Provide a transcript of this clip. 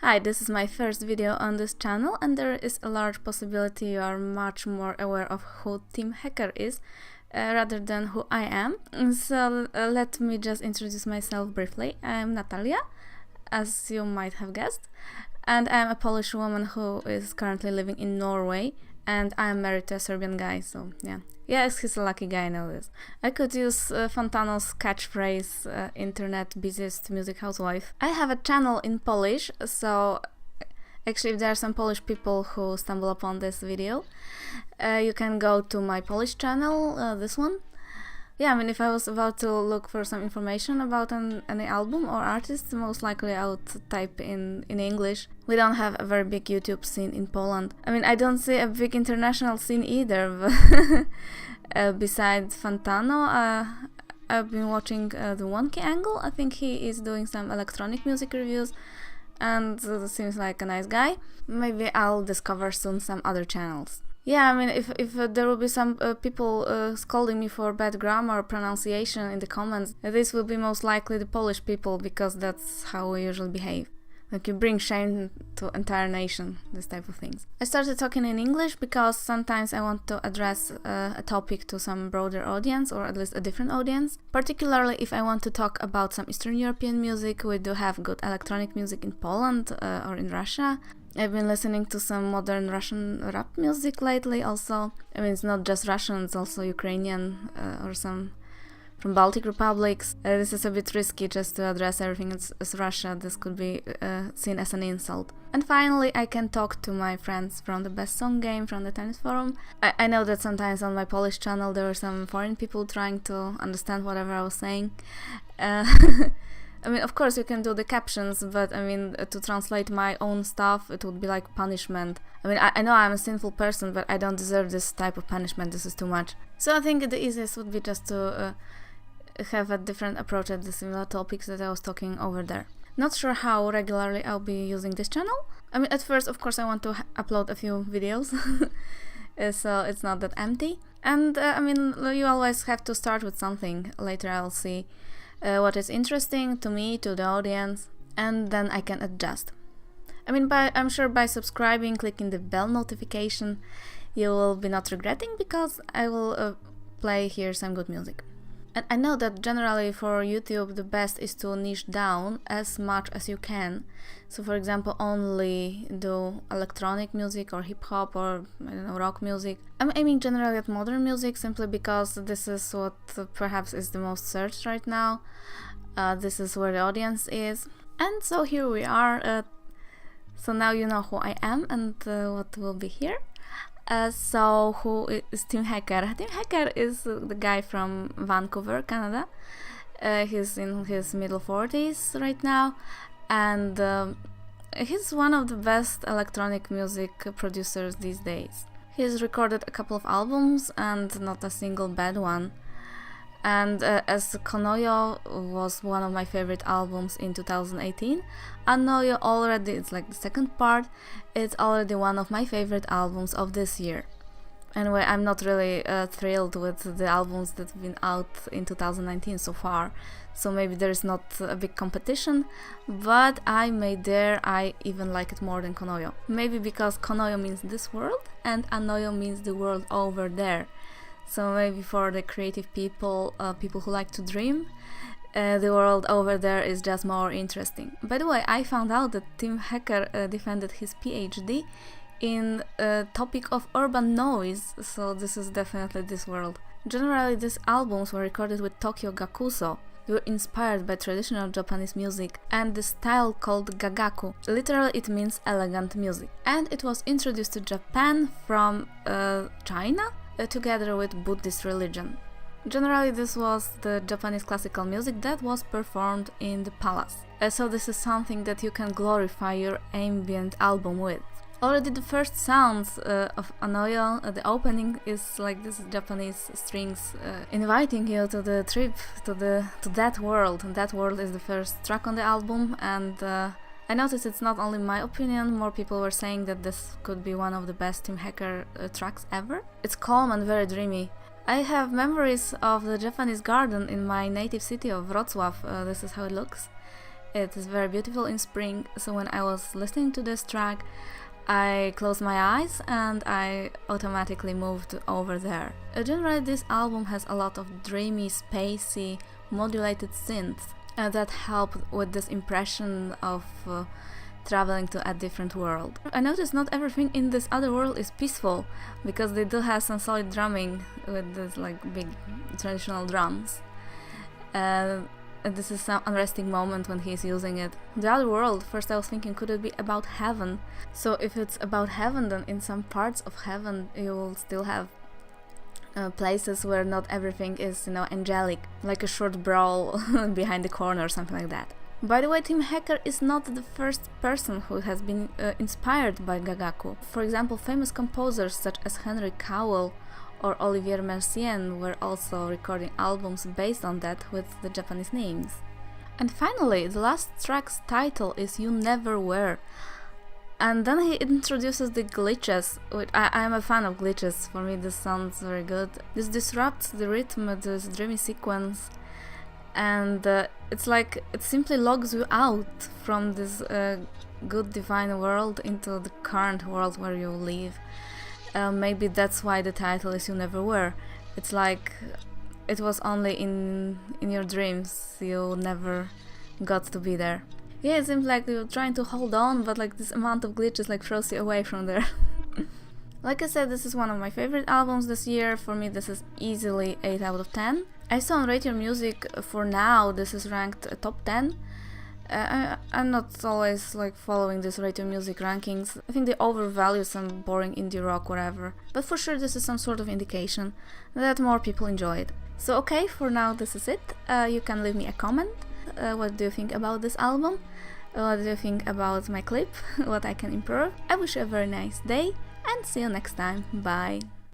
Hi, this is my first video on this channel, and there is a large possibility you are much more aware of who Team Hacker is rather than who I am. So let me just introduce myself briefly. I'm Natalia, as you might have guessed, and I'm a Polish woman who is currently living in Norway, and I'm married to a Serbian guy, so yeah. Yes, he's a lucky guy, I know this. I could use Fontano's catchphrase, internet busiest music housewife. I have a channel in Polish, so actually if there are some Polish people who stumble upon this video, you can go to my Polish channel, this one. Yeah, I mean, if I was about to look for some information about any album or artist, most likely I would type in English. We don't have a very big YouTube scene in Poland. I mean, I don't see a big international scene either, but besides Fontano, I've been watching the Wonky Angle. I think he is doing some electronic music reviews and seems like a nice guy. Maybe I'll discover soon some other channels. Yeah, I mean, if there will be some people scolding me for bad grammar or pronunciation in the comments, this will be most likely the Polish people, because that's how we usually behave. Like, you bring shame to entire nation, this type of things. I started talking in English because sometimes I want to address a topic to some broader audience, or at least a different audience. Particularly if I want to talk about some Eastern European music. We do have good electronic music in Poland or in Russia. I've been listening to some modern Russian rap music lately also. I mean, it's not just Russian, it's also Ukrainian or some from Baltic republics. This is a bit risky just to address everything as Russia. This could be seen as an insult. And finally, I can talk to my friends from the Best Song Game, from the Tennis Forum. I know that sometimes on my Polish channel there were some foreign people trying to understand whatever I was saying. I mean, of course you can do the captions, but I mean, to translate my own stuff, it would be like punishment. I mean, I know I'm a sinful person, but I don't deserve this type of punishment. This is too much. So I think the easiest would be just to have a different approach at the similar topics that I was talking over there. Not sure how regularly I'll be using this channel. I mean, at first, of course, I want to upload a few videos, so it's not that empty. And I mean, you always have to start with something. Later I'll see what is interesting to me, to the audience, and then I can adjust. I mean, I'm sure by subscribing, clicking the bell notification, you will be not regretting, because I will play here some good music. And I know that generally for YouTube the best is to niche down as much as you can. So for example, only do electronic music or hip-hop or, I don't know, rock music. I'm aiming generally at modern music simply because this is what perhaps is the most searched right now. This is where the audience is. And so here we are. So now you know who I am and what will be here. So who is Team Hacker? Team Hacker is the guy from Vancouver, Canada. He's in his middle 40s right now, and he's one of the best electronic music producers these days. He's recorded a couple of albums and not a single bad one. And as Anoyo was one of my favorite albums in 2018, Anoyo already, it's like the second part, it's already one of my favorite albums of this year. Anyway, I'm not really thrilled with the albums that have been out in 2019 so far, so maybe there's not a big competition, but I even like it more than Anoyo. Maybe because Anoyo means this world and Anoyo means the world over there. So maybe for the creative people, people who like to dream, the world over there is just more interesting. By the way, I found out that Team Hacker defended his PhD in a topic of urban noise, so this is definitely this world. Generally, these albums were recorded with Tokyo Gakuso. They were inspired by traditional Japanese music and the style called gagaku. Literally, it means elegant music. And it was introduced to Japan from China, together with Buddhist religion. Generally, this was the Japanese classical music that was performed in the palace. So this is something that you can glorify your ambient album with. Already the first sounds of Anoyo, the opening is like this Japanese strings inviting you to the trip to that world. And that world is the first track on the album, and I noticed it's not only my opinion, more people were saying that this could be one of the best Team Hacker tracks ever. It's calm and very dreamy. I have memories of the Japanese garden in my native city of Wrocław. This is how it looks. It is very beautiful in spring, so when I was listening to this track, I closed my eyes and I automatically moved over there. Generally, this album has a lot of dreamy, spacey, modulated synths that help with this impression of traveling to a different world. I noticed not everything in this other world is peaceful, because they do have some solid drumming with this like big traditional drums. This is some unresting moment when he's using it. The other world, first I was thinking, could it be about heaven? So if it's about heaven, then in some parts of heaven you will still have places where not everything is, angelic, like a short brawl behind the corner or something like that. By the way, Tim Hacker is not the first person who has been inspired by Gagaku. For example, famous composers such as Henry Cowell or Olivier Messiaen were also recording albums based on that with the Japanese names. And finally, the last track's title is You Never Were. And then he introduces the glitches, which I am a fan of glitches. For me this sounds very good. This disrupts the rhythm of this dreamy sequence, and it's like it simply logs you out from this good divine world into the current world where you live. Maybe that's why the title is You Never Were. It's like it was only in your dreams, you never got to be there. Yeah, it seems like you're trying to hold on, but like this amount of glitches like throws you away from there. Like I said, this is one of my favorite albums this year. For me this is easily 8 out of 10. I saw on Rate Your Music for now this is ranked top 10. I'm not always like following this Rate Your Music rankings. I think they overvalue some boring indie rock, whatever. But for sure this is some sort of indication that more people enjoy it. So okay, for now this is it. You can leave me a comment. What do you think about this album? What do you think about my clip? What I can improve? I wish you a very nice day and see you next time. Bye!